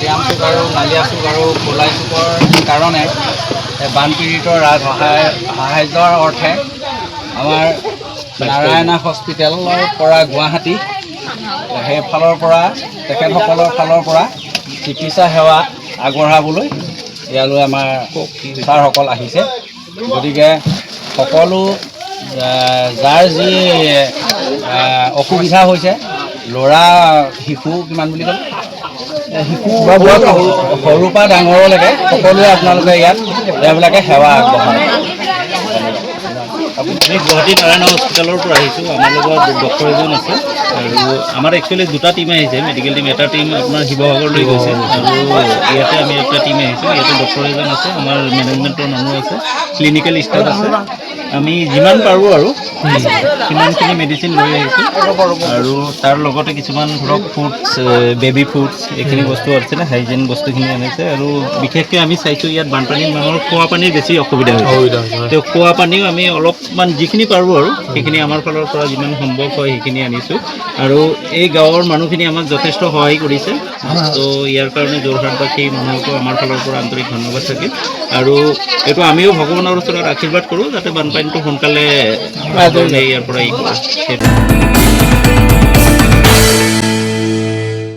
তিয়াম চুক আৰু নালিয়া চুক আৰু কলাই চুকৰ কাৰণে বানপীড়িত ৰাজ সাহায্যৰ অৰ্থে আমাৰ নাৰায়ণা হস্পিটেলৰ পৰা গুৱাহাটী সেইফালৰ পৰা তেখেতসকলৰ ফালৰ পৰা চিকিৎসা সেৱা আগবঢ়াবলৈ ইয়ালৈ আমাৰ ছাৰসকল আহিছে। গতিকে সকলো যাৰ যি অসুবিধা হৈছে, ল'ৰা শিশু কিমান বুলি ক'লে, শিশু সৰুৰ পৰা ডাঙৰলৈকে সকলোৱে আপোনালোকে ইয়াত তেওঁবিলাকে সেৱা আগবঢ়ায়। আমি গুৱাহাটী নাৰায়ণ হস্পিটেলৰ পৰা আহিছোঁ। আমাৰ লগত ডক্টৰ এজন আছে আৰু আমাৰ একচুৱেলি দুটা টিম আহিছে, মেডিকেল টিম। এটা টিম আপোনাৰ শিৱসাগৰলৈ গৈছে আৰু ইয়াতে আমি এটা টিম আহিছোঁ। ইয়াতে ডক্টৰ এজন আছে, আমাৰ মেনেজমেণ্টৰ মানুহ আছে, ক্লিনিকেল ষ্টাফ আছে। আমি যিমান পাৰোঁ আৰু সিমানখিনি মেডিচিন লৈ আহিছোঁ আৰু তাৰ লগতে কিছুমান ধৰক ফুডছ, বেবী ফুডছ, এইখিনি বস্তু আছিলে, হাইজিন বস্তুখিনি আনিছে। আৰু বিশেষকৈ আমি চাইছোঁ ইয়াত বানপানীত মানুহৰ খোৱা পানীৰ বেছি অসুবিধা হৈছে। তেওঁ খোৱা পানীও আমি অলপমান যিখিনি পাৰোঁ আৰু সেইখিনি আমাৰ ফালৰ পৰা যিমান সম্ভৱ হয় সেইখিনি আনিছোঁ। আৰু এই গাঁৱৰ মানুহখিনি আমাক যথেষ্ট সহায় কৰিছে। তো ইয়াৰ কাৰণে যোৰহাটবাসী মানুহকো আমাৰ ফালৰ পৰা আন্তৰিক ধন্যবাদ থাকিল। আৰু এইটো আমিও ভগৱানৰ ওচৰত আশীৰ্বাদ কৰোঁ যাতে বানপানীটো সোনকালে ইয়াৰ পৰা